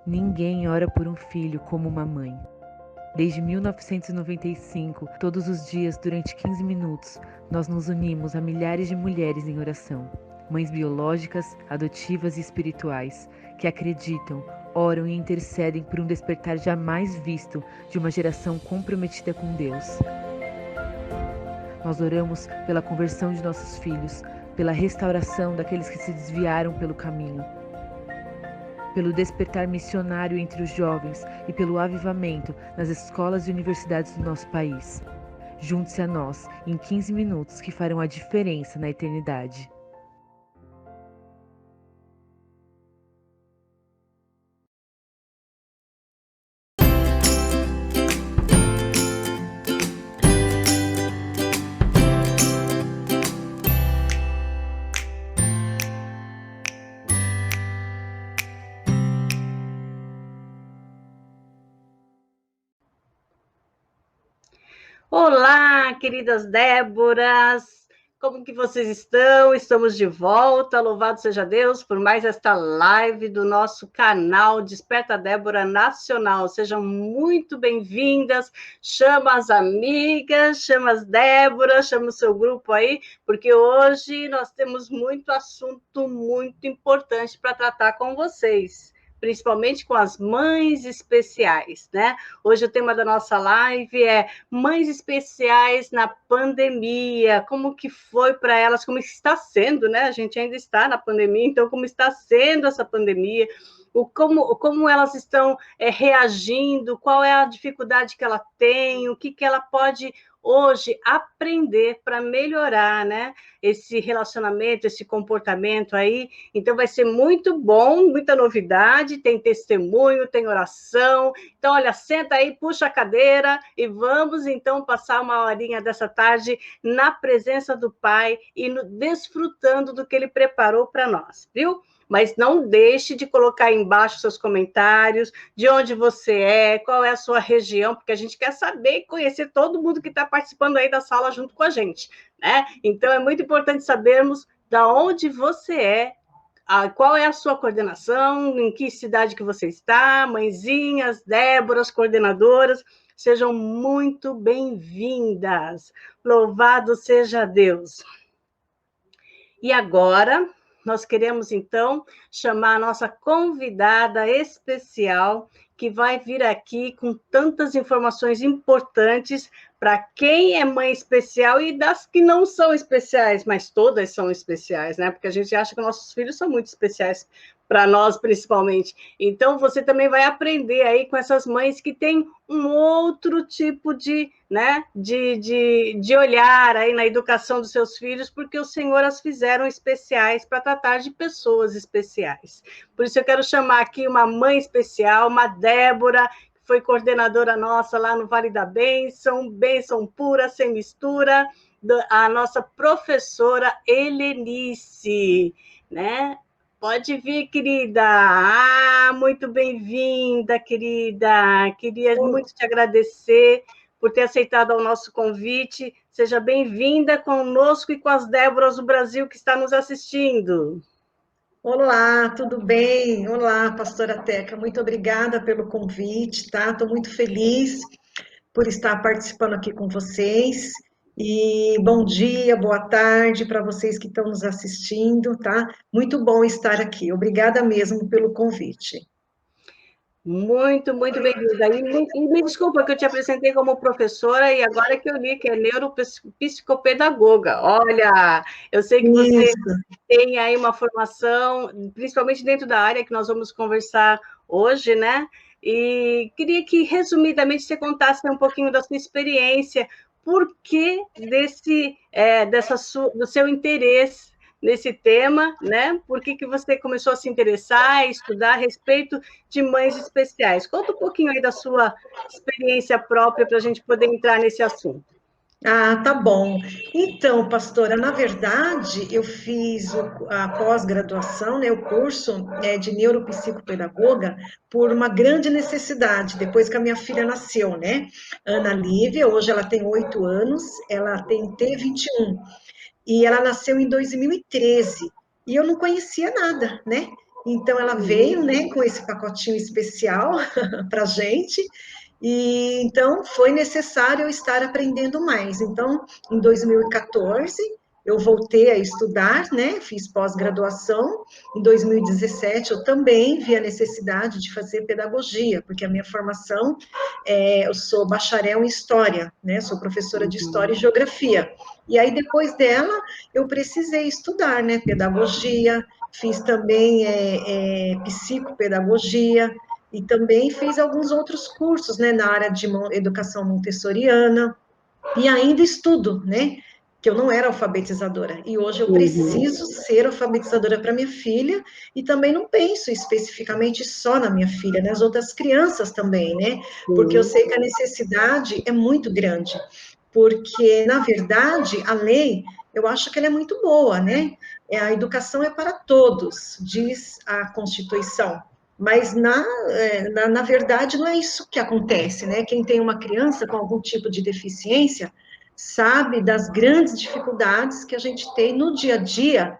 Ninguém ora por um filho como uma mãe. Desde 1995, todos os dias, durante 15 minutos, nós nos unimos a milhares de mulheres em oração. Mães biológicas, adotivas e espirituais, que acreditam, oram e intercedem por um despertar jamais visto de uma geração comprometida com Deus. Nós oramos pela conversão de nossos filhos, pela restauração daqueles que se desviaram pelo caminho, pelo despertar missionário entre os jovens e pelo avivamento nas escolas e universidades do nosso país. Junte-se a nós em 15 minutos que farão a diferença na eternidade. Olá, queridas Déboras, como que vocês estão? Estamos de volta, louvado seja Deus por mais esta live do nosso canal Desperta Débora Nacional. Sejam muito bem-vindas, chama as amigas, chama as Déboras, chama o seu grupo aí, porque hoje nós temos muito assunto muito importante para tratar com vocês, principalmente com as mães especiais, né? Hoje o tema da nossa live é mães especiais na pandemia, como que foi para elas, como está sendo, né? A gente ainda está na pandemia, então como está sendo essa pandemia, como elas estão reagindo, qual é a dificuldade que ela tem, o que ela pode hoje aprender para melhorar, né? Esse relacionamento, esse comportamento aí. Então vai ser muito bom, muita novidade, tem testemunho, tem oração. Então, olha, senta aí, puxa a cadeira e vamos, então, passar uma horinha dessa tarde na presença do Pai e desfrutando do que Ele preparou para nós, viu? Mas não deixe de colocar aí embaixo seus comentários, de onde você é, qual é a sua região, porque a gente quer saber e conhecer todo mundo que está participando aí da sala junto com a gente, né? Então, é muito importante sabermos da onde você é, qual é a sua coordenação, em que cidade que você está, mãezinhas, Déboras, coordenadoras, sejam muito bem-vindas. Louvado seja Deus. E agora, nós queremos, então, chamar a nossa convidada especial, que vai vir aqui com tantas informações importantes para quem é mãe especial e das que não são especiais, mas todas são especiais, né? Porque a gente acha que nossos filhos são muito especiais, para nós principalmente. Então, você também vai aprender aí com essas mães que têm um outro tipo de, né, de olhar aí na educação dos seus filhos, porque o Senhor as fizeram especiais para tratar de pessoas especiais. Por isso eu quero chamar aqui uma mãe especial, uma Débora, que foi coordenadora nossa lá no Vale da Bênção, bênção pura, sem mistura, a nossa professora Helenice, né? Pode vir, querida. Muito bem-vinda, querida. Queria muito te agradecer por ter aceitado o nosso convite. Seja bem-vinda conosco e com as Déboras do Brasil que está nos assistindo. Olá, tudo bem? Olá, pastora Teca. Muito obrigada pelo convite, tá? Estou muito feliz por estar participando aqui com vocês. E bom dia, boa tarde para vocês que estão nos assistindo, tá? Muito bom estar aqui. Obrigada mesmo pelo convite. Muito, muito bem-vinda. E me desculpa que eu te apresentei como professora e agora que eu li que é neuropsicopedagoga. Olha, eu sei que você tem aí uma formação, principalmente dentro da área que nós vamos conversar hoje, né? E queria que, resumidamente, você contasse um pouquinho da sua experiência, por que do seu interesse nesse tema, né? Por que você começou a se interessar e estudar a respeito de mães especiais? Conta um pouquinho aí da sua experiência própria para a gente poder entrar nesse assunto. Ah, tá bom. Então, pastora, na verdade, eu fiz a pós-graduação, né, o curso de neuropsicopedagoga, por uma grande necessidade, depois que a minha filha nasceu, né? Ana Lívia, hoje ela tem 8 anos, ela tem T21, e ela nasceu em 2013, e eu não conhecia nada, né? Então, ela veio, né, com esse pacotinho especial para gente, e então foi necessário eu estar aprendendo mais. Então, em 2014, eu voltei a estudar, né? Fiz pós-graduação. Em 2017, eu também vi a necessidade de fazer pedagogia, porque a minha formação eu sou bacharel em história, né? Sou professora de história e geografia. E aí, depois dela, eu precisei estudar, né? Pedagogia, fiz também psicopedagogia, e também fiz alguns outros cursos, né, na área de educação montessoriana, e ainda estudo, né, que eu não era alfabetizadora, e hoje eu preciso ser alfabetizadora para minha filha, e também não penso especificamente só na minha filha, nas outras crianças também, né, porque eu sei que a necessidade é muito grande, porque, na verdade, a lei, eu acho que ela é muito boa, né, a educação é para todos, diz a Constituição, mas, na verdade, não é isso que acontece, né? Quem tem uma criança com algum tipo de deficiência sabe das grandes dificuldades que a gente tem no dia a dia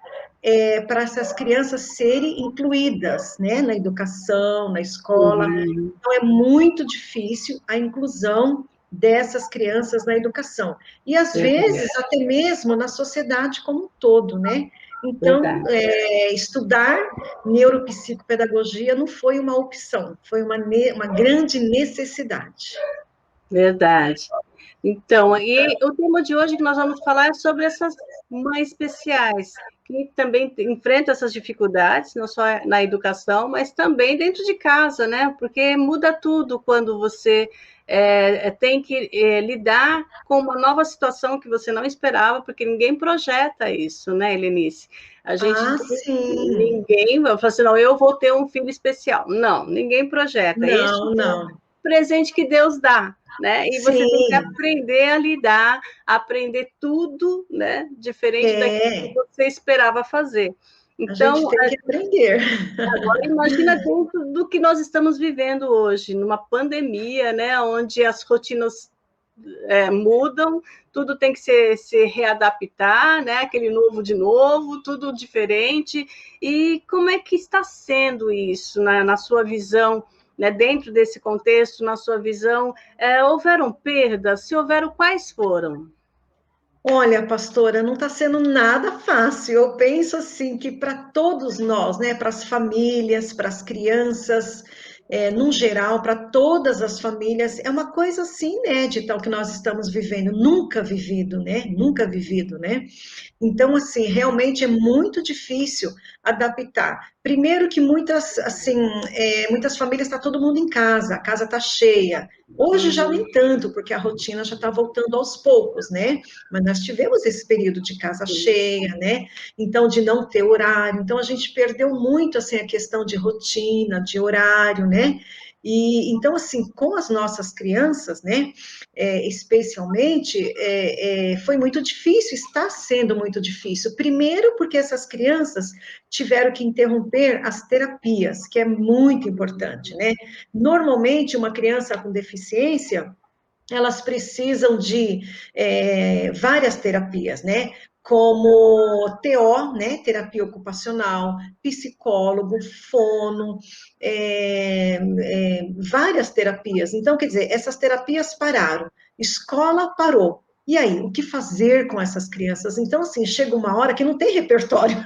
para essas crianças serem incluídas, né? Na educação, na escola. Então, é muito difícil a inclusão dessas crianças na educação. E, às vezes, até mesmo na sociedade como um todo, né? Então, estudar neuropsicopedagogia não foi uma opção, foi uma grande necessidade. Verdade. Então, e o tema de hoje que nós vamos falar é sobre essas mães especiais, que também enfrentam essas dificuldades, não só na educação, mas também dentro de casa, né? Porque muda tudo quando você tem que lidar com uma nova situação que você não esperava, porque ninguém projeta isso, né, Helenice? Sim. Ninguém vai falar assim, não, eu vou ter um filho especial. Não, ninguém projeta. Isso Não. Presente que Deus dá, né? E você tem que Sim. aprender a lidar, aprender tudo, né? Diferente daquilo que você esperava fazer. A gente Então, tem que aprender. agora imagina dentro do que nós estamos vivendo hoje, numa pandemia, né? Onde as rotinas mudam, tudo tem que se readaptar, né? Aquele novo de novo, tudo diferente. E como é que está sendo isso na sua visão? Né, dentro desse contexto, na sua visão, houveram perdas? Se houveram, quais foram? Olha, pastora, não está sendo nada fácil. Eu penso assim que para todos nós, né, para as famílias, para as crianças, num geral, para todas as famílias, é uma coisa assim inédita o que nós estamos vivendo, nunca vivido, né? Nunca vivido, né? Então, assim, realmente é muito difícil adaptar. Primeiro que muitas, assim, muitas famílias está todo mundo em casa, a casa está cheia. Hoje já nem tanto, porque a rotina já está voltando aos poucos, né? Mas nós tivemos esse período de casa cheia, né? Então, de não ter horário. Então, a gente perdeu muito, assim, a questão de rotina, de horário, né? E, então, assim, com as nossas crianças, né, especialmente, foi muito difícil, está sendo muito difícil. Primeiro, porque essas crianças tiveram que interromper as terapias, que é muito importante, né? Normalmente, uma criança com deficiência, elas precisam de várias terapias, né? Como TO, né? Terapia ocupacional, psicólogo, fono, várias terapias. Então, quer dizer, essas terapias pararam, escola parou. E aí, o que fazer com essas crianças? Então, assim, chega uma hora que não tem repertório.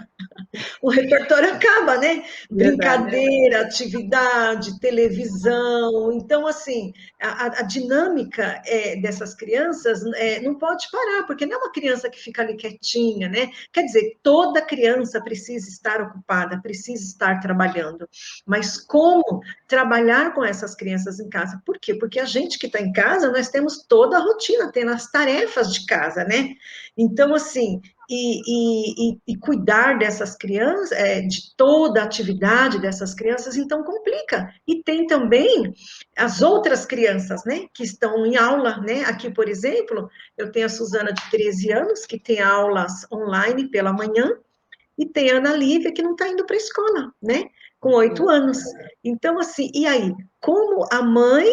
O repertório acaba, né? Verdade. Brincadeira, atividade, televisão. Então, assim, a dinâmica dessas crianças não pode parar, porque não é uma criança que fica ali quietinha, né? Quer dizer, toda criança precisa estar ocupada, precisa estar trabalhando. Mas como trabalhar com essas crianças em casa? Por quê? Porque a gente que está em casa, nós temos toda a rotina, tem as tarefas de casa, né? Então, assim, e cuidar dessas crianças, de toda a atividade dessas crianças, então complica. E tem também as outras crianças, né, que estão em aula, né? Aqui, por exemplo, eu tenho a Suzana de 13 anos, que tem aulas online pela manhã, e tem a Ana Lívia, que não está indo para a escola, né? Com 8 anos. Então, assim, e aí? Como a mãe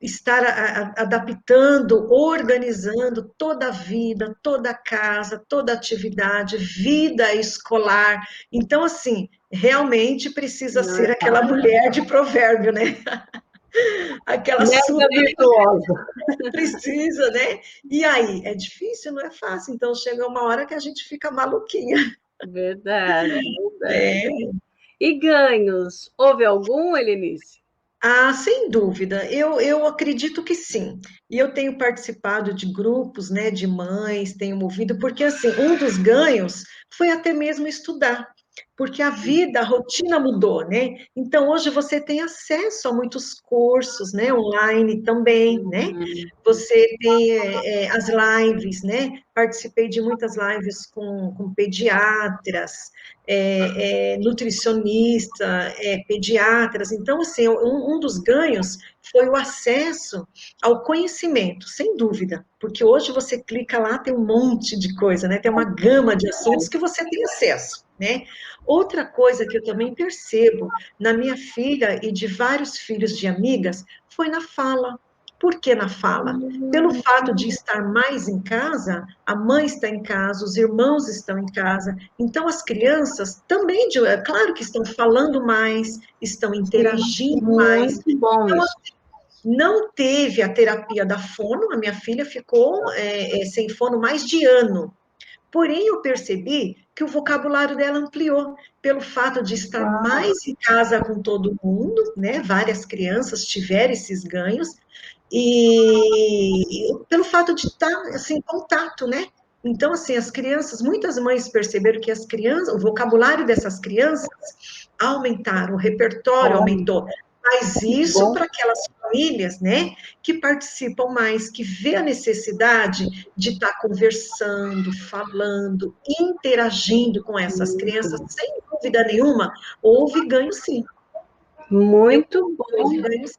estar adaptando, organizando toda a vida, toda a casa, toda a atividade, vida escolar. Então, assim, realmente precisa Não é ser aquela fácil. mulher de provérbio, né? Aquela Mega super virtuosa. precisa, né? E aí, é difícil, não é fácil. Então, chega uma hora que a gente fica maluquinha. Verdade, verdade. É. E ganhos? Houve algum, Helenice? Ah, sem dúvida, eu acredito que sim. E eu tenho participado de grupos, né, de mães, tenho movido, porque assim, um dos ganhos foi até mesmo estudar, porque a vida, a rotina mudou, né? Então hoje você tem acesso a muitos cursos, né, online também, né? Uhum. Você tem as lives, né? Participei de muitas lives com pediatras, nutricionista, pediatras. Então, assim, um dos ganhos foi o acesso ao conhecimento, sem dúvida, porque hoje você clica lá, tem um monte de coisa, né? Tem uma gama de assuntos que você tem acesso, né? Outra coisa que eu também percebo na minha filha e de vários filhos de amigas foi na fala. Por que na fala? Pelo fato de estar mais em casa, a mãe está em casa, os irmãos estão em casa, então as crianças também, claro que estão falando mais, estão Sim, interagindo mais. muito bom Então, isso. não teve a terapia da fono, a minha filha ficou sem fono mais de ano. Porém, eu percebi que o vocabulário dela ampliou, pelo fato de estar Uau. mais em casa com todo mundo, né? Várias crianças tiveram esses ganhos, e pelo fato de estar assim, em contato, né? Então, assim, as crianças, muitas mães perceberam que as crianças, o vocabulário dessas crianças aumentaram, o repertório Olha, aumentou. Mas que isso bom. para aquelas famílias, né, que participam mais, que vê a necessidade de estar conversando, falando, interagindo com essas crianças, sem dúvida nenhuma, houve ganho sim. Eu Muito houve bom. ganho sim.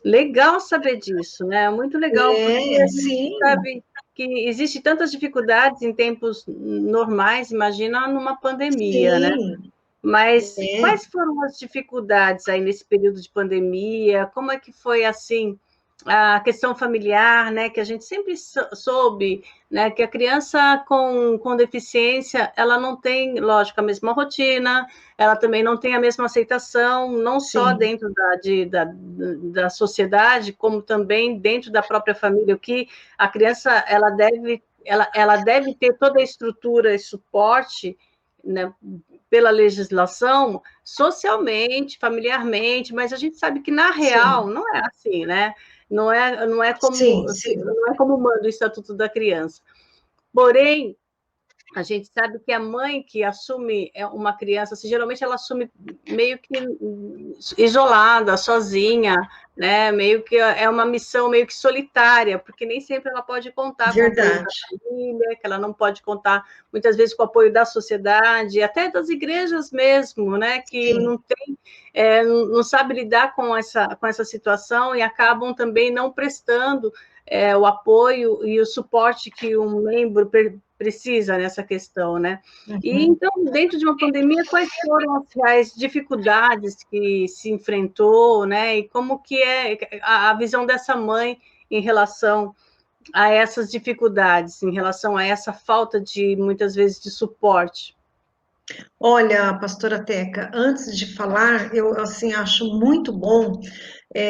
Legal saber disso, né? Muito legal, porque a gente Sim, sabe que existe tantas dificuldades em tempos normais, imagina numa pandemia, né? sim, Mas é, quais foram as dificuldades aí nesse período de pandemia? Como é que foi assim a questão familiar, né? Que a gente sempre soube, né? Que a criança com deficiência, ela não tem, lógico, a mesma rotina, ela também não tem a mesma aceitação, não só sim, dentro da sociedade, como também dentro da própria família. O que a criança ela deve ter toda a estrutura e suporte, né, pela legislação, socialmente, familiarmente, mas a gente sabe que na real sim, não é assim, né? sim, sim, Não é como manda o Estatuto da Criança. Porém, a gente sabe que a mãe que assume uma criança, assim, geralmente ela assume meio que isolada, sozinha, né? Meio que é uma missão meio que solitária, porque nem sempre ela pode contar com o apoio da verdade, família, que ela não pode contar muitas vezes com o apoio da sociedade, até das igrejas mesmo, né? Que sim, não tem, não sabe lidar com essa situação e acabam também não prestando o apoio e o suporte que um membro precisa nessa questão, né? E uhum. então, dentro de uma pandemia, quais foram as reais dificuldades que se enfrentou, né? E como que é a visão dessa mãe em relação a essas dificuldades, em relação a essa falta de, muitas vezes, de suporte? Olha, pastora Teca, antes de falar, eu assim acho muito bom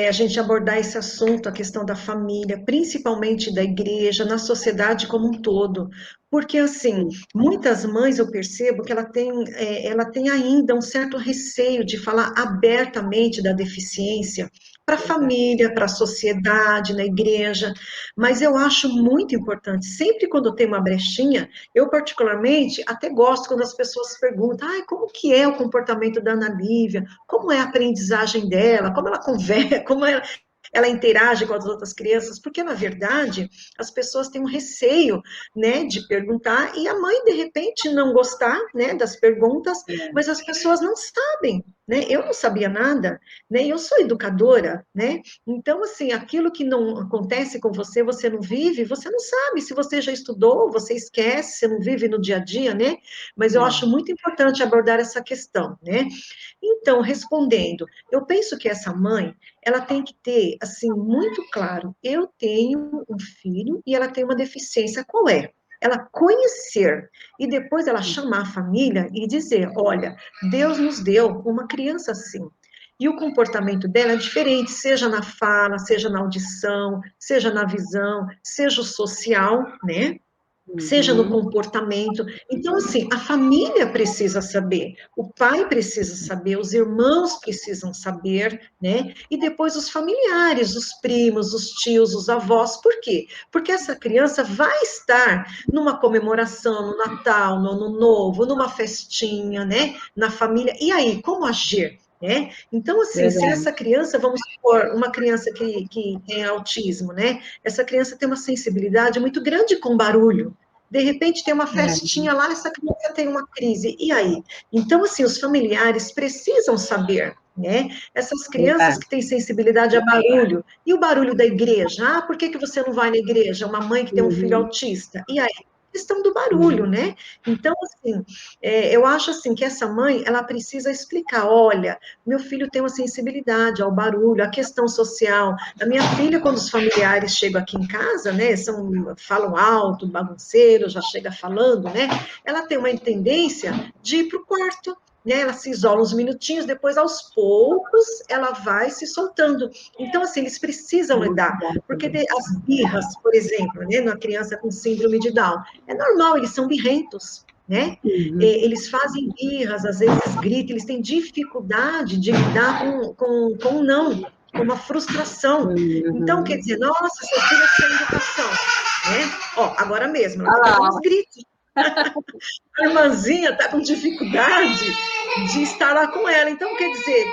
a gente abordar esse assunto, a questão da família, principalmente da igreja, na sociedade como um todo. Porque, assim, muitas mães eu percebo que ela tem ainda um certo receio de falar abertamente da deficiência para a família, para a sociedade, na igreja, mas eu acho muito importante, sempre quando tem uma brechinha, eu particularmente até gosto quando as pessoas perguntam, como que é o comportamento da Ana Lívia, como é a aprendizagem dela, como ela conversa, como ela interage com as outras crianças, porque, na verdade, as pessoas têm um receio, né, de perguntar, e a mãe, de repente, não gostar, né, das perguntas, mas as pessoas não sabem, né, eu não sabia nada, né, eu sou educadora, né, então, assim, aquilo que não acontece com você, você não vive, você não sabe, se você já estudou, você esquece, você não vive no dia a dia, né, mas eu acho muito importante abordar essa questão, né. Então, respondendo, eu penso que essa mãe, ela tem que ter, assim, muito claro, eu tenho um filho e ela tem uma deficiência, qual é? Ela conhecer, e depois ela chamar a família e dizer, olha, Deus nos deu uma criança assim, e o comportamento dela é diferente, seja na fala, seja na audição, seja na visão, seja o social, né? Seja no comportamento. Então, assim, a família precisa saber, o pai precisa saber, os irmãos precisam saber, né? E depois os familiares, os primos, os tios, os avós. Por quê? Porque essa criança vai estar numa comemoração, no Natal, no Ano Novo, numa festinha, né? Na família. E aí, como agir? Né? Então, assim, se essa criança, vamos supor, uma criança que tem autismo, né? Essa criança tem uma sensibilidade muito grande com barulho. De repente tem uma festinha lá, essa criança tem uma crise, e aí? Então, assim, os familiares precisam saber, né? Essas crianças que têm sensibilidade a barulho, e o barulho da igreja? Ah, por que que você não vai na igreja? Uma mãe que tem um filho autista, e aí? Questão do barulho, né? Então, assim, eu acho assim que essa mãe, ela precisa explicar, olha, meu filho tem uma sensibilidade ao barulho, à questão social. A minha filha, quando os familiares chegam aqui em casa, né, falam alto, bagunceiro, já chega falando, né? Ela tem uma tendência de ir para o quarto, né? Ela se isola uns minutinhos, depois, aos poucos, ela vai se soltando. Então, assim, eles precisam lidar, porque as birras, por exemplo, né, numa criança com síndrome de Down, é normal, eles são birrentos, né? Eles fazem birras, às vezes gritam, eles têm dificuldade de lidar com o não, com uma frustração. Então, quer dizer, nossa, seu filho é sem educação, né? Ó, agora mesmo, ela está dando uns gritos. A irmãzinha está com dificuldade de estar lá com ela. Então, quer dizer,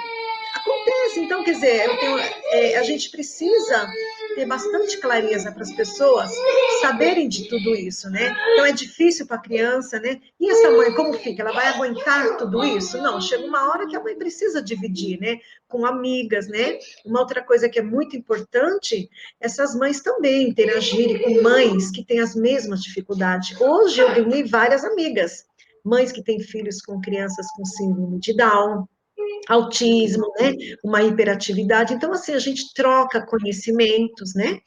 acontece. Então, quer dizer, a gente precisa ter bastante clareza para as pessoas saberem de tudo isso, né? Então, é difícil para a criança, né? E essa mãe, como fica? Ela vai aguentar tudo isso? Não, chega uma hora que a mãe precisa dividir, né? Com amigas, né? Uma outra coisa que é muito importante, essas mães também interagirem com mães que têm as mesmas dificuldades. Hoje, eu ganhei várias amigas, mães que têm filhos com crianças com síndrome de Down, autismo, né? Uma hiperatividade. Então, assim, a gente troca conhecimentos, né?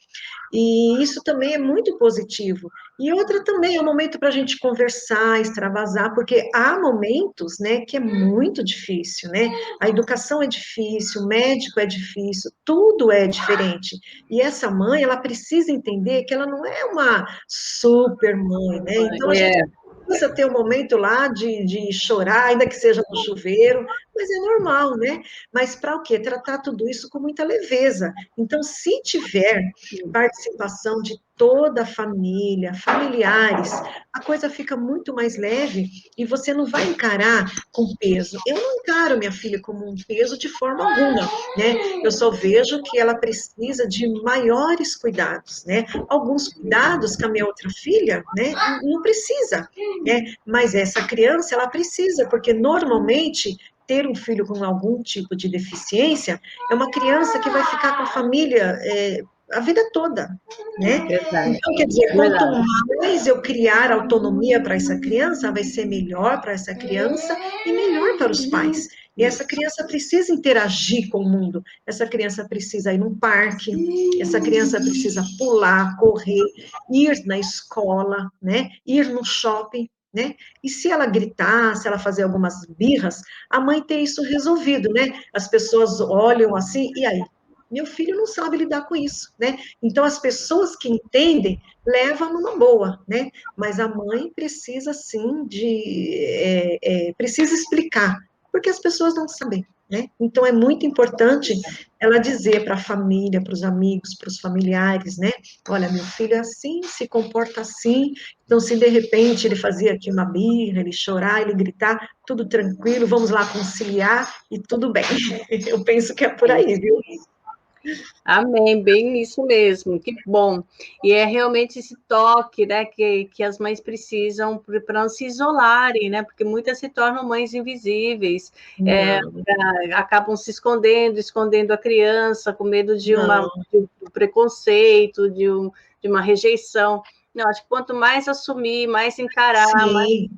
E isso também é muito positivo. E outra também é um momento para a gente conversar, extravasar, porque há momentos, né, que é muito difícil, né? A educação é difícil, o médico é difícil, tudo é diferente. E essa mãe, ela precisa entender que ela não é uma super mãe, né? Então, a gente precisa ter um momento lá de chorar, ainda que seja no chuveiro, mas é normal, né? Mas para o quê? Tratar tudo isso com muita leveza. Então, se tiver participação de toda a família, familiares, a coisa fica muito mais leve e você não vai encarar com peso. Eu não encaro minha filha como um peso de forma alguma, né? Eu só vejo que ela precisa de maiores cuidados, né? Alguns cuidados que a minha outra filha, né, não precisa, né? Mas essa criança, ela precisa, porque normalmente ter um filho com algum tipo de deficiência é uma criança que vai ficar com a família a vida toda, né? Então, quer dizer, quanto mais eu criar autonomia para essa criança, vai ser melhor para essa criança e melhor para os pais. E essa criança precisa interagir com o mundo, essa criança precisa ir num parque, essa criança precisa pular, correr, ir na escola, né? Ir no shopping, né? E se ela gritar, se ela fazer algumas birras, a mãe tem isso resolvido, né? As pessoas olham assim, e aí? Meu filho não sabe lidar com isso, né? Então, as pessoas que entendem, levam numa boa, né? Mas a mãe precisa, sim, precisa explicar, porque as pessoas não sabem, né? Então, é muito importante ela dizer para a família, para os amigos, para os familiares, né? Olha, meu filho é assim, se comporta assim, então, se de repente ele fazia aqui uma birra, ele chorar, ele gritar, tudo tranquilo, vamos lá conciliar e tudo bem. Eu penso que é por aí, viu? Amém, bem isso mesmo, que bom. E é realmente esse toque, né, que as mães precisam para não se isolarem, né, porque muitas se tornam mães invisíveis, Não, acabam se escondendo a criança, com medo não, de um preconceito, de uma rejeição. Não, acho que quanto mais assumir, mais encarar, mais sim.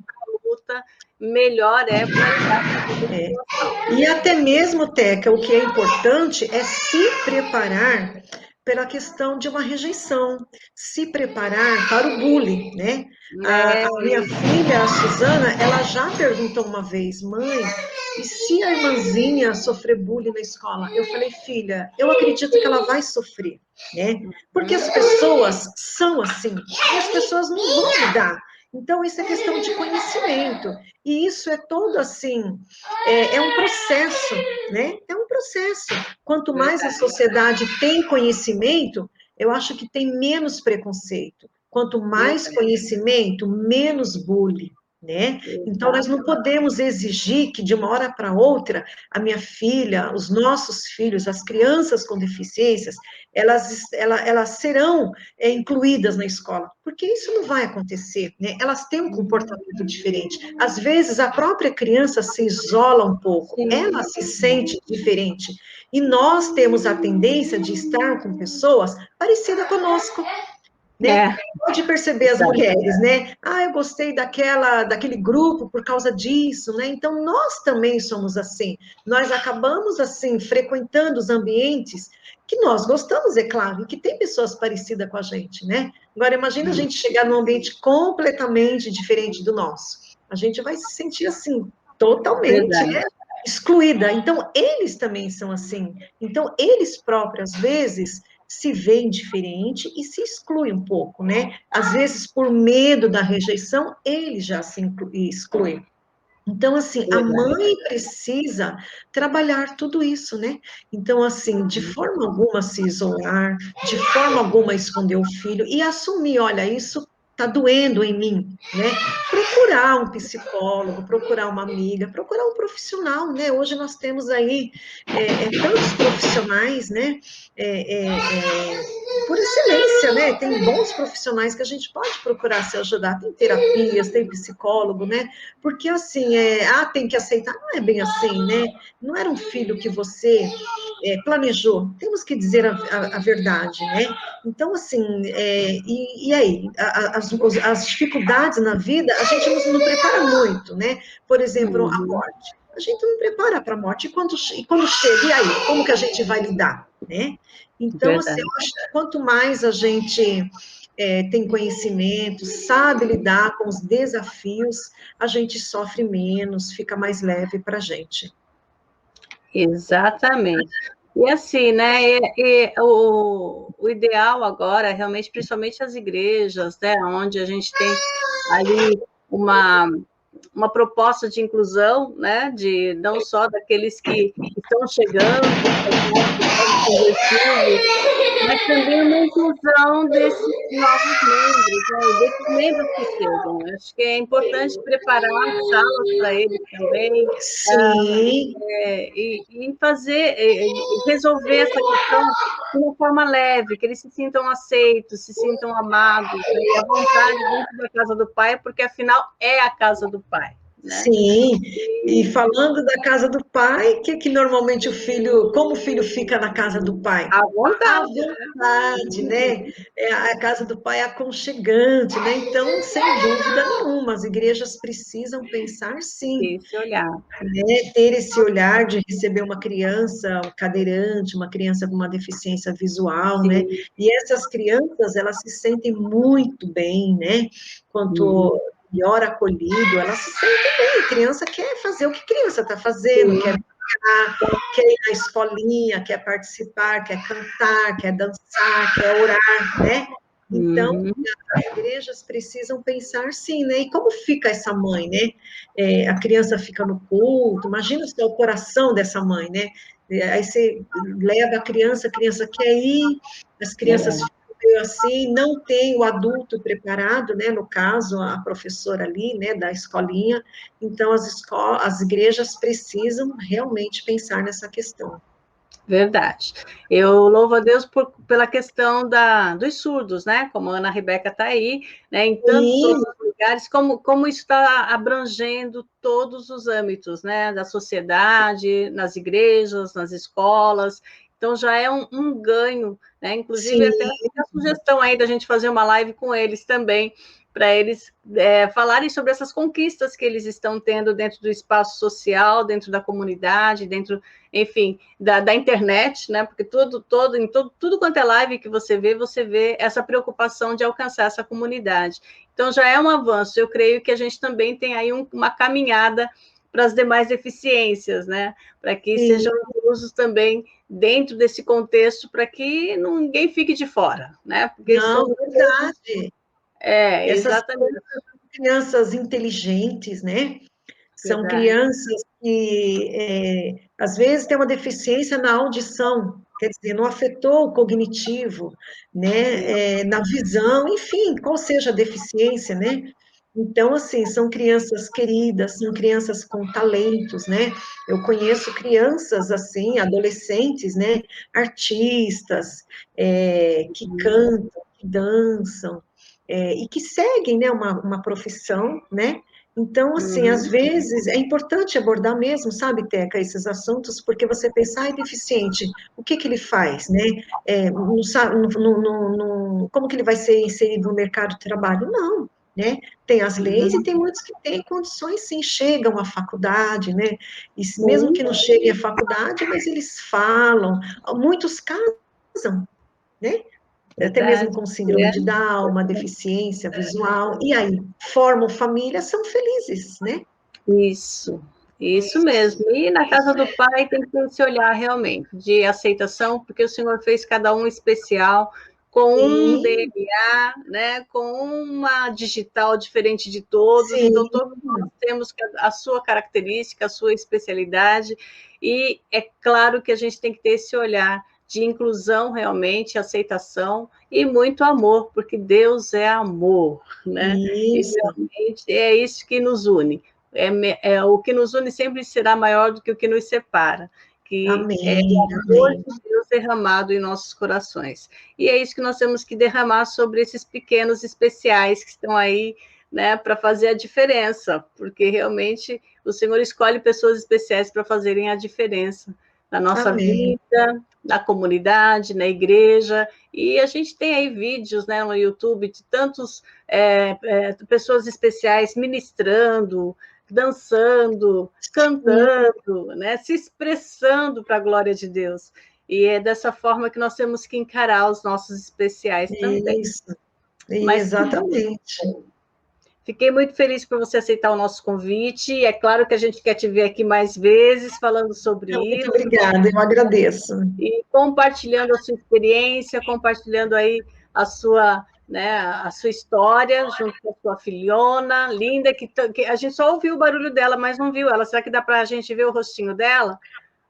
luta, melhor é para lidar com essa É. situação. E até mesmo, Teca, o que é importante é se preparar pela questão de uma rejeição, se preparar para o bullying, né? É, A minha filha, a Suzana, ela já perguntou uma vez, mãe, e se a irmãzinha sofrer bullying na escola? Eu falei, filha, eu acredito que ela vai sofrer, né? Porque as pessoas são assim, e as pessoas não vão mudar. Então, isso é questão de conhecimento. E isso é todo assim, é um processo, né? É um processo. Quanto mais a verdade, sociedade tem conhecimento, eu acho que tem menos preconceito. Quanto mais verdade, conhecimento, menos bullying, né? Então, nós não exatamente. podemos exigir que de uma hora para outra a minha filha, os nossos filhos, as crianças com deficiências, elas serão incluídas na escola, porque isso não vai acontecer, né? Elas têm um comportamento diferente. Às vezes, a própria criança se isola um pouco, ela Sim, se sente diferente. E nós temos a tendência de estar com pessoas parecidas conosco, né? é, Pode perceber as verdade. mulheres, né? Ah, eu gostei daquele grupo por causa disso, né? Então, nós também somos assim. Nós acabamos, assim, frequentando os ambientes que nós gostamos, é claro, e que tem pessoas parecidas com a gente, né? Agora, imagina a gente chegar num ambiente completamente diferente do nosso. A gente vai se sentir, assim, totalmente, Verdade. né? Excluída. Então, eles também são assim. Então, eles próprios, às vezes, se veem diferente e se exclui um pouco, né? Às vezes, por medo da rejeição, ele já se exclui. Então, assim, a Verdade. mãe precisa trabalhar tudo isso, né? Então, assim, de forma alguma se isolar, de forma alguma esconder o filho e assumir, olha, isso tá doendo em mim, né? Procurar um psicólogo, procurar uma amiga, procurar um profissional, né? Hoje nós temos aí tantos profissionais, né? Por excelência, né? Tem bons profissionais que a gente pode procurar se ajudar. Tem terapias, tem psicólogo, né? Porque assim, tem que aceitar, não é bem assim, né? Não era um filho que você planejou, temos que dizer a verdade, né? Então, assim, e aí? As dificuldades na vida, a gente não prepara muito, né? Por exemplo, a Uhum. morte. A gente não prepara para a morte. E quando chega, e aí? Como que a gente vai lidar, né? Então, assim, eu Verdade. acho que quanto mais a gente tem conhecimento, sabe lidar com os desafios, a gente sofre menos, fica mais leve para a gente. Exatamente. E assim, né? O ideal agora, realmente, principalmente as igrejas, né? Onde a gente tem ali uma, uma proposta de inclusão, né? De não só daqueles que estão chegando, que estão convertidos, mas também uma inclusão desses novos membros, né, desses membros que chegam. Acho que é importante preparar salas para eles também, Sim, e fazer, resolver essa questão de uma forma leve, que eles se sintam aceitos, se sintam amados, né, e à vontade dentro da casa do pai, porque afinal é a casa do pai, né? sim. E falando da casa do pai, que normalmente como o filho fica na casa do pai? À À vontade, vontade, né? A casa do pai é aconchegante, né? Então, sem dúvida nenhuma, as igrejas precisam pensar sim, esse olhar. né? Ter esse olhar de receber uma criança cadeirante, uma criança com uma deficiência visual, né? Sim. E essas crianças, elas se sentem muito bem, né? Uhum. Quanto melhor acolhido, elas se sentem bem. A criança quer fazer o que criança está fazendo, quer Sim. brincar, quer ir na escolinha, quer participar, quer cantar, quer dançar, quer orar, né? Então, Uhum. as igrejas precisam pensar sim, né? E como fica essa mãe, né? A criança fica no culto, imagina só o coração dessa mãe, né? Aí você leva a criança quer ir, as crianças É. ficam meio assim, não tem o adulto preparado, né? No caso, a professora ali, né, da escolinha. Então, as igrejas precisam realmente pensar nessa questão. Verdade. Eu louvo a Deus pela questão dos surdos, né? Como a Ana Rebeca está aí, né? Em tantos Sim, outros lugares, como isso está abrangendo todos os âmbitos, né? Da sociedade, nas igrejas, nas escolas. Então já é um ganho, né? Inclusive, sim, até a sugestão aí da gente fazer uma live com eles também, para eles falarem sobre essas conquistas que eles estão tendo dentro do espaço social, dentro da comunidade, dentro, enfim, da internet, né? Porque tudo quanto é live que você vê essa preocupação de alcançar essa comunidade. Então já é um avanço. Eu creio que a gente também tem aí uma caminhada para as demais deficiências, né? Para que sim. sejam inclusos também dentro desse contexto, para que ninguém fique de fora, né? Porque Não, somos verdade. Essas exatamente crianças inteligentes, né? São verdade. crianças que, às vezes, têm uma deficiência na audição, quer dizer, não afetou o cognitivo, né? Na visão, enfim, qual seja a deficiência, né? Então, assim, são crianças queridas, são crianças com talentos, né? Eu conheço crianças, assim, adolescentes, né? Artistas, que cantam, que dançam, e que seguem, né? Uma profissão, né? Então, assim, às Uhum. vezes é importante abordar mesmo, sabe, Teca, esses assuntos, porque você pensa, ai, deficiente, o que que ele faz, né? Não sabe, como que ele vai ser inserido no mercado de trabalho? Não, né? Tem as leis e Uhum. tem muitos que têm condições, sim, chegam à faculdade, né? E mesmo Sim, que não cheguem à faculdade, mas eles falam, muitos casam, né? Até mesmo verdade. com síndrome de Down, uma deficiência visual, e aí formam família, são felizes, né? Isso mesmo. E na casa do Pai tem que ter esse olhar realmente de aceitação, porque o Senhor fez cada um especial, com um Sim, DNA, né, com uma digital diferente de todos, sim, então todos nós temos a sua característica, a sua especialidade, e é claro que a gente tem que ter esse olhar de inclusão realmente, aceitação e muito amor, porque Deus é amor, né? E isso, realmente é isso que nos une. O que nos une sempre será maior do que o que nos separa, que é o amém, amor amém, de Deus derramado em nossos corações. E é isso que nós temos que derramar sobre esses pequenos especiais que estão aí, né, para fazer a diferença, porque realmente o Senhor escolhe pessoas especiais para fazerem a diferença na nossa amém, vida, na comunidade, na igreja, e a gente tem aí vídeos, né, no YouTube de tantos pessoas especiais ministrando, dançando, sim, cantando, né, se expressando para a glória de Deus. E é dessa forma que nós temos que encarar os nossos especiais também. isso, Mas que exatamente. fiquei muito feliz por você aceitar o nosso convite. É claro que a gente quer te ver aqui mais vezes falando sobre Muito isso obrigada, eu agradeço. e compartilhando a sua experiência, compartilhando aí a sua, né, a sua história junto com a sua filhona linda, que a gente só ouviu o barulho dela, mas não viu ela. Será que dá para a gente ver o rostinho dela?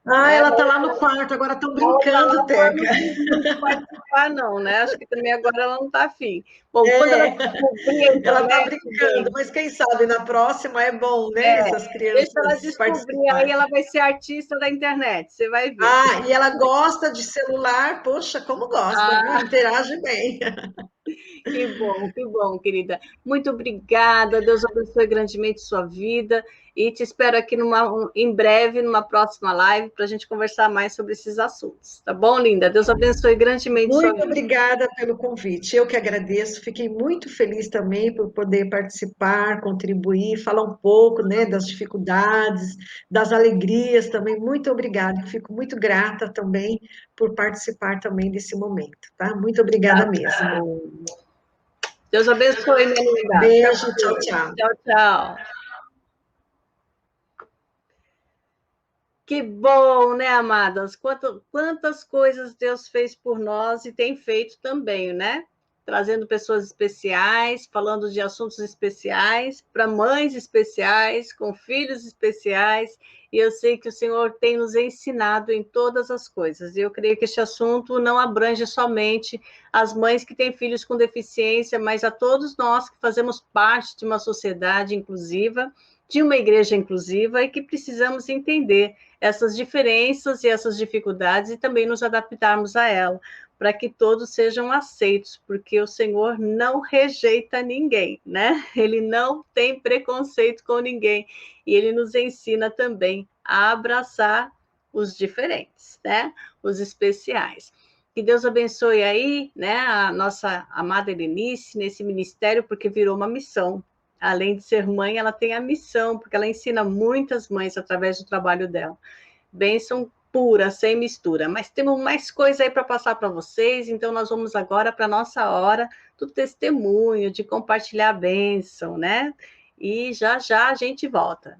Ah, Né? ela tá lá no quarto, agora estão Ela brincando, agora não Teca. quis muito participar, não, né? Acho que também agora ela não está afim. Bom, quando ela É, descobrir a ela tá internet, brincando, bem, mas quem sabe na próxima é bom, né? Essas deixa ela crianças descobrir, aí participarem. ela vai ser artista da internet, você vai ver. Ah, e ela gosta de celular, poxa, como gosta, viu? Ah, Interage bem. que bom, querida. Muito obrigada. Deus abençoe grandemente sua vida. E te espero aqui em breve, numa próxima live, para a gente conversar mais sobre esses assuntos. Tá bom, linda? Deus abençoe grandemente sua Muito vida. obrigada pelo convite. Eu que agradeço. Fiquei muito feliz também por poder participar, contribuir, falar um pouco, né, das dificuldades, das alegrias também. Muito obrigada. Fico muito grata também por participar também desse momento, tá? Muito obrigada Tá mesmo. bom. Deus abençoe, minha linda. Fica Beijo, com tchau, Deus. tchau. Tchau, tchau. Que bom, né, amadas? Quantas coisas Deus fez por nós e tem feito também, né? Trazendo pessoas especiais, falando de assuntos especiais, para mães especiais, com filhos especiais, e eu sei que o Senhor tem nos ensinado em todas as coisas. E eu creio que este assunto não abrange somente as mães que têm filhos com deficiência, mas a todos nós que fazemos parte de uma sociedade inclusiva, de uma igreja inclusiva e que precisamos entender essas diferenças e essas dificuldades e também nos adaptarmos a ela, para que todos sejam aceitos, porque o Senhor não rejeita ninguém, né? Ele não tem preconceito com ninguém e ele nos ensina também a abraçar os diferentes, né? Os especiais. Que Deus abençoe aí, né, a nossa amada Helenice nesse ministério, porque virou uma missão. Além de ser mãe, ela tem a missão, porque ela ensina muitas mães através do trabalho dela. Bênção pura, sem mistura. Mas temos mais coisa aí para passar para vocês, então nós vamos agora para a nossa hora do testemunho, de compartilhar a bênção, né? E já já a gente volta.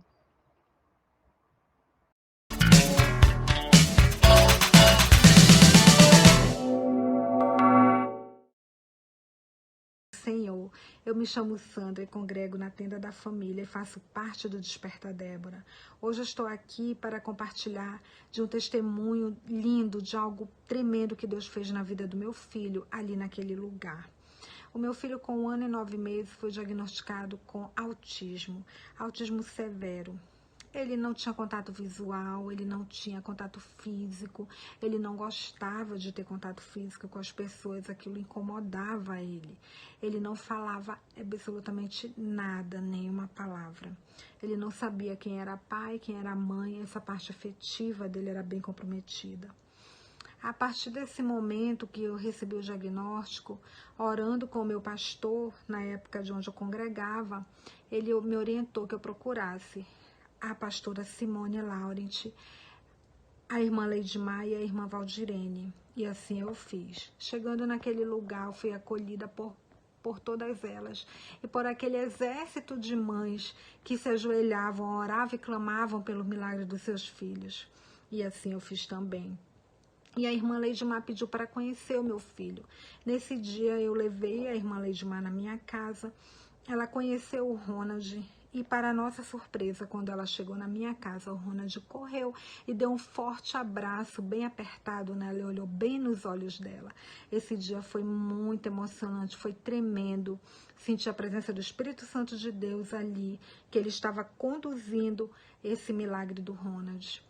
Senhor, eu me chamo Sandra e congrego na Tenda da Família e faço parte do Desperta Débora. Hoje eu estou aqui para compartilhar de um testemunho lindo, de algo tremendo que Deus fez na vida do meu filho ali naquele lugar. O meu filho, com 1 ano e 9 meses, foi diagnosticado com autismo severo. Ele não tinha contato visual, ele não tinha contato físico, ele não gostava de ter contato físico com as pessoas, aquilo incomodava ele. Ele não falava absolutamente nada, nenhuma palavra. Ele não sabia quem era pai, quem era mãe, essa parte afetiva dele era bem comprometida. A partir desse momento que eu recebi o diagnóstico, orando com o meu pastor, na época de onde eu congregava, ele me orientou que eu procurasse a pastora Simone Laurent, a irmã Leidmar e a irmã Valdirene. E assim eu fiz. Chegando naquele lugar, eu fui acolhida por todas elas e por aquele exército de mães que se ajoelhavam, oravam e clamavam pelo milagre dos seus filhos. E assim eu fiz também. E a irmã Leidmar pediu para conhecer o meu filho. Nesse dia eu levei a irmã Leidmar na minha casa. Ela conheceu o Ronald. E para nossa surpresa, quando ela chegou na minha casa, o Ronald correu e deu um forte abraço, bem apertado nela, e olhou bem nos olhos dela. Esse dia foi muito emocionante, foi tremendo. Senti a presença do Espírito Santo de Deus ali, que ele estava conduzindo esse milagre do Ronald.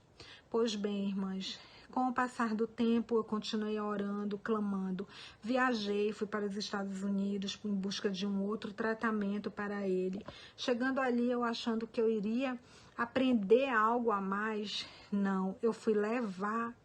Pois bem, irmãs, com o passar do tempo, eu continuei orando, clamando. Viajei, fui para os Estados Unidos em busca de um outro tratamento para ele. Chegando ali, eu achando que eu iria aprender algo a mais. Não, eu fui levada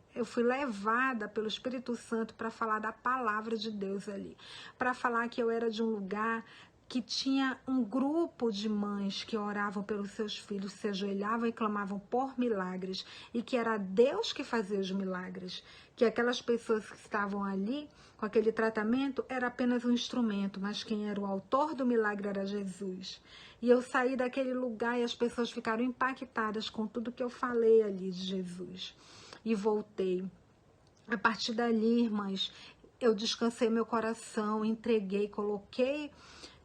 pelo Espírito Santo para falar da palavra de Deus ali. Para falar que eu era de um lugar que tinha um grupo de mães que oravam pelos seus filhos, se ajoelhavam e clamavam por milagres, e que era Deus que fazia os milagres, que aquelas pessoas que estavam ali com aquele tratamento era apenas um instrumento, mas quem era o autor do milagre era Jesus. E eu saí daquele lugar e as pessoas ficaram impactadas com tudo que eu falei ali de Jesus. E voltei. A partir dali, irmãs, eu descansei meu coração, entreguei, coloquei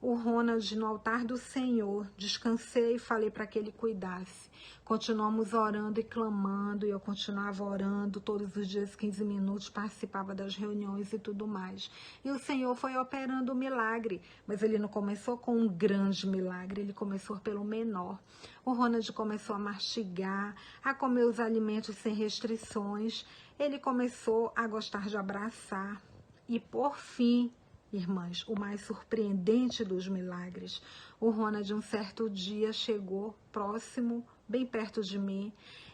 o Ronald no altar do Senhor, descansei e falei para que ele cuidasse. Continuamos orando e clamando, e eu continuava orando todos os dias, 15 minutos, participava das reuniões e tudo mais. E o Senhor foi operando o milagre, mas ele não começou com um grande milagre, ele começou pelo menor. O Ronald começou a mastigar, a comer os alimentos sem restrições, ele começou a gostar de abraçar, e por fim, irmãs, o mais surpreendente dos milagres, o Ronald um certo dia chegou próximo, bem perto de mim,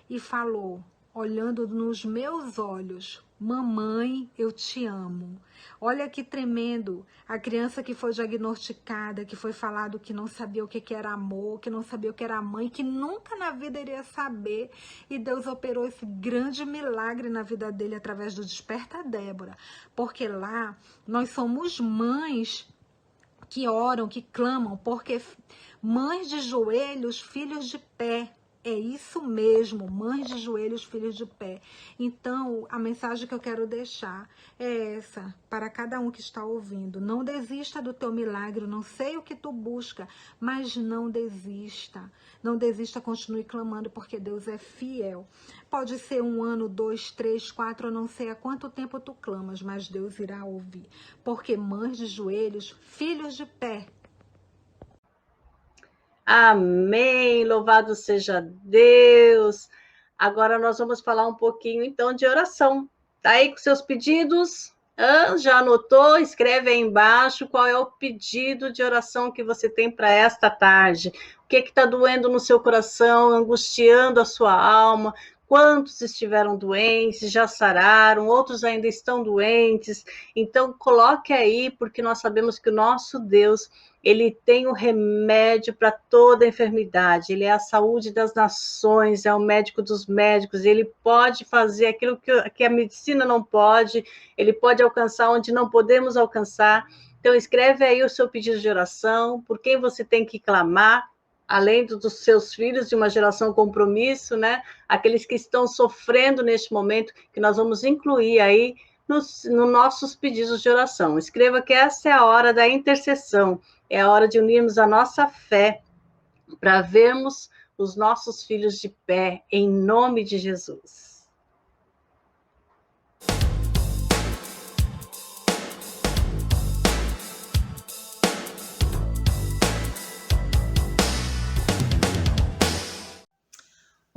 e falou, olhando nos meus olhos, mamãe, eu te amo. Olha que tremendo, a criança que foi diagnosticada, que foi falado que não sabia o que era amor, que não sabia o que era mãe, que nunca na vida iria saber, e Deus operou esse grande milagre na vida dele através do Desperta Débora, porque lá nós somos mães que oram, que clamam, porque mães de joelhos, filhos de pé. É isso mesmo, mães de joelhos, filhos de pé. Então, a mensagem que eu quero deixar é essa, para cada um que está ouvindo. Não desista do teu milagre, não sei o que tu busca, mas não desista. Não desista, continue clamando, porque Deus é fiel. Pode ser 1 ano, 2, 3, 4, eu não sei há quanto tempo tu clamas, mas Deus irá ouvir. Porque mães de joelhos, filhos de pé. Amém. Louvado seja Deus. Agora nós vamos falar um pouquinho, então, de oração. Tá aí com seus pedidos? Já anotou? Escreve aí embaixo qual é o pedido de oração que você tem para esta tarde. O que está doendo no seu coração, angustiando a sua alma? Quantos estiveram doentes, já sararam, outros ainda estão doentes. Então, coloque aí, porque nós sabemos que o nosso Deus, ele tem o remédio para toda enfermidade, ele é a saúde das nações, é o médico dos médicos, ele pode fazer aquilo que a medicina não pode, ele pode alcançar onde não podemos alcançar. Então, escreve aí o seu pedido de oração, por quem você tem que clamar, além dos seus filhos, de uma geração compromisso, né? Aqueles que estão sofrendo neste momento, que nós vamos incluir aí nos nossos pedidos de oração. Escreva que essa é a hora da intercessão, é a hora de unirmos a nossa fé para vermos os nossos filhos de pé, em nome de Jesus.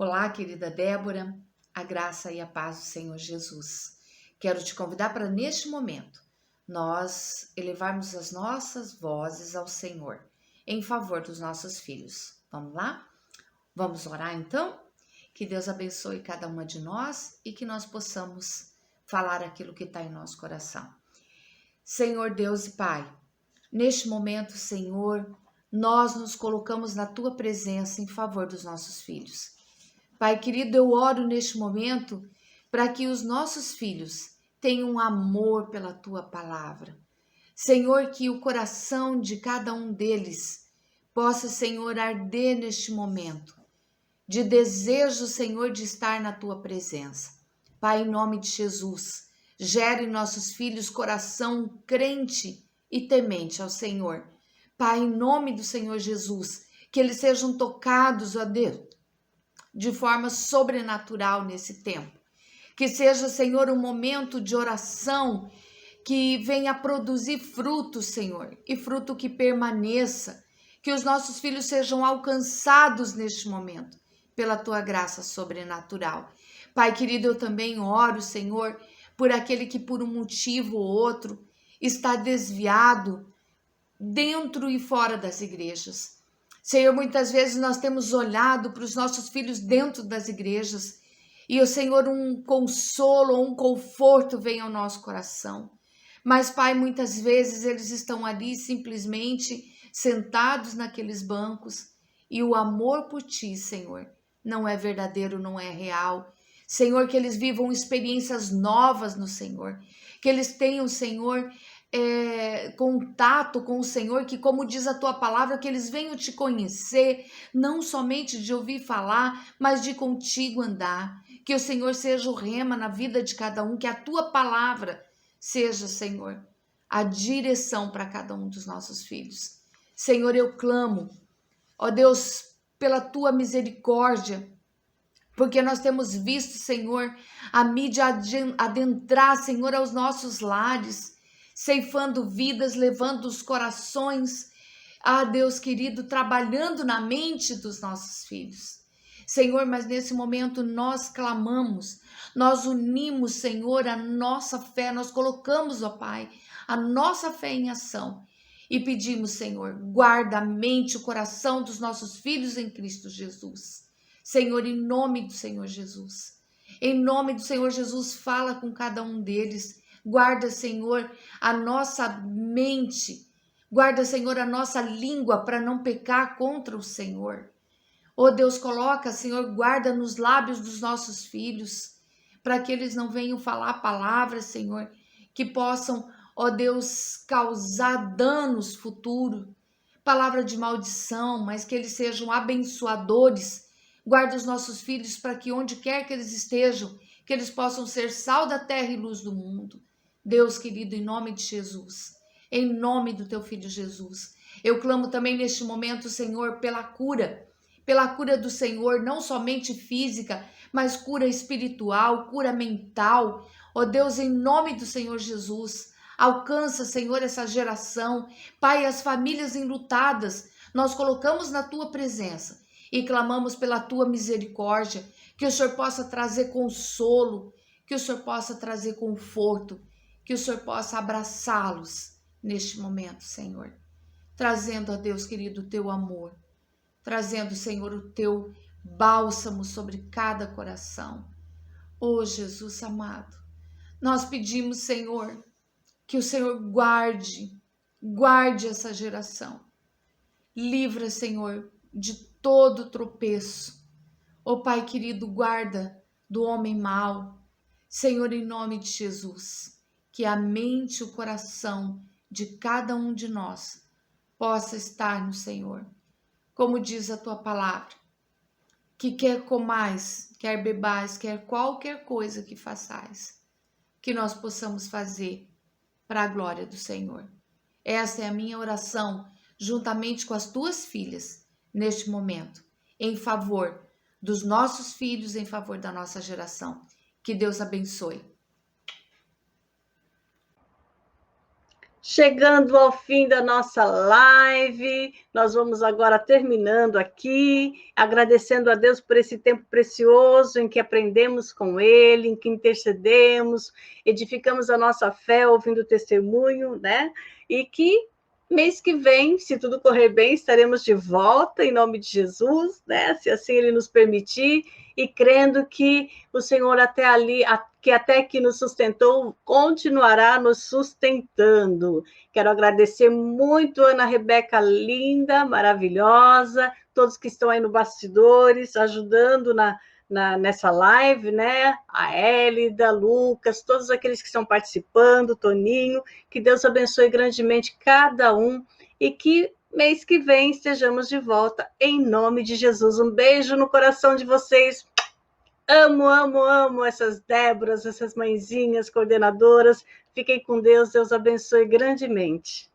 Olá, querida Débora, a graça e a paz do Senhor Jesus. Quero te convidar para, neste momento, nós elevarmos as nossas vozes ao Senhor em favor dos nossos filhos. Vamos lá? Vamos orar então? Que Deus abençoe cada uma de nós e que nós possamos falar aquilo que está em nosso coração. Senhor Deus e Pai, neste momento, Senhor, nós nos colocamos na Tua presença em favor dos nossos filhos. Pai querido, eu oro neste momento para que os nossos filhos tenham amor pela Tua palavra. Senhor, que o coração de cada um deles possa, Senhor, arder neste momento, de desejo, Senhor, de estar na Tua presença. Pai, em nome de Jesus, gere em nossos filhos coração crente e temente ao Senhor. Pai, em nome do Senhor Jesus, que eles sejam tocados, ó Deus, de forma sobrenatural nesse tempo. Que seja, Senhor, um momento de oração que venha produzir fruto, Senhor, e fruto que permaneça. Que os nossos filhos sejam alcançados neste momento pela Tua graça sobrenatural. Pai querido, eu também oro, Senhor, por aquele que por um motivo ou outro está desviado dentro e fora das igrejas. Senhor, muitas vezes nós temos olhado para os nossos filhos dentro das igrejas e, Senhor, um consolo, um conforto vem ao nosso coração. Mas, Pai, muitas vezes eles estão ali simplesmente sentados naqueles bancos e o amor por Ti, Senhor, não é verdadeiro, não é real. Senhor, que eles vivam experiências novas no Senhor, que eles tenham, Senhor, contato com o Senhor, que, como diz a Tua palavra, que eles venham Te conhecer, não somente de ouvir falar, mas de contigo andar. Que o Senhor seja o rema na vida de cada um, que a Tua palavra seja, Senhor, a direção para cada um dos nossos filhos. Senhor, eu clamo, ó Deus, pela Tua misericórdia, porque nós temos visto, Senhor, a mídia adentrar, Senhor, aos nossos lares, ceifando vidas, levando os corações, Deus querido, trabalhando na mente dos nossos filhos. Senhor, mas nesse momento nós clamamos, nós unimos, Senhor, a nossa fé, nós colocamos, ó Pai, a nossa fé em ação e pedimos, Senhor, guarda a mente, o coração dos nossos filhos em Cristo Jesus. Senhor, em nome do Senhor Jesus, em nome do Senhor Jesus, fala com cada um deles. Guarda, Senhor, a nossa mente. Guarda, Senhor, a nossa língua para não pecar contra o Senhor. Oh Deus, coloca, Senhor, guarda nos lábios dos nossos filhos, para que eles não venham falar palavras, Senhor, que possam, ó Deus, causar danos futuros, palavra de maldição, mas que eles sejam abençoadores. Guarda os nossos filhos para que onde quer que eles estejam, que eles possam ser sal da terra e luz do mundo. Deus querido, em nome de Jesus, em nome do Teu Filho Jesus, eu clamo também neste momento, Senhor, pela cura do Senhor, não somente física, mas cura espiritual, cura mental. Ó Deus, em nome do Senhor Jesus, alcança, Senhor, essa geração. Pai, as famílias enlutadas, nós colocamos na tua presença e clamamos pela tua misericórdia, que o Senhor possa trazer consolo, que o Senhor possa trazer conforto, que o Senhor possa abraçá-los neste momento, Senhor. Trazendo, ó Deus querido, o teu amor, trazendo, Senhor, o teu bálsamo sobre cada coração. Ó Jesus amado, nós pedimos, Senhor, que o Senhor guarde essa geração. Livra, Senhor, de todo tropeço. Ó Pai querido, guarda do homem mau. Senhor, em nome de Jesus, que a mente e o coração de cada um de nós possa estar no Senhor. Como diz a tua palavra, que quer comais, quer bebais, quer qualquer coisa que façais, que nós possamos fazer para a glória do Senhor. Essa é a minha oração, juntamente com as tuas filhas, neste momento, em favor dos nossos filhos, em favor da nossa geração. Que Deus abençoe. Chegando ao fim da nossa live, nós vamos agora terminando aqui, agradecendo a Deus por esse tempo precioso em que aprendemos com Ele, em que intercedemos, edificamos a nossa fé ouvindo o testemunho, né? E que mês que vem, se tudo correr bem, estaremos de volta em nome de Jesus, né? Se assim Ele nos permitir, e crendo que o Senhor até que nos sustentou, continuará nos sustentando. Quero agradecer muito a Ana Rebeca, linda, maravilhosa, todos que estão aí no bastidores, ajudando nessa live, né? A Hélida, Lucas, todos aqueles que estão participando, Toninho, que Deus abençoe grandemente cada um e que mês que vem estejamos de volta em nome de Jesus. Um beijo no coração de vocês. Amo essas Déboras, essas mãezinhas, coordenadoras. Fiquem com Deus, Deus abençoe grandemente.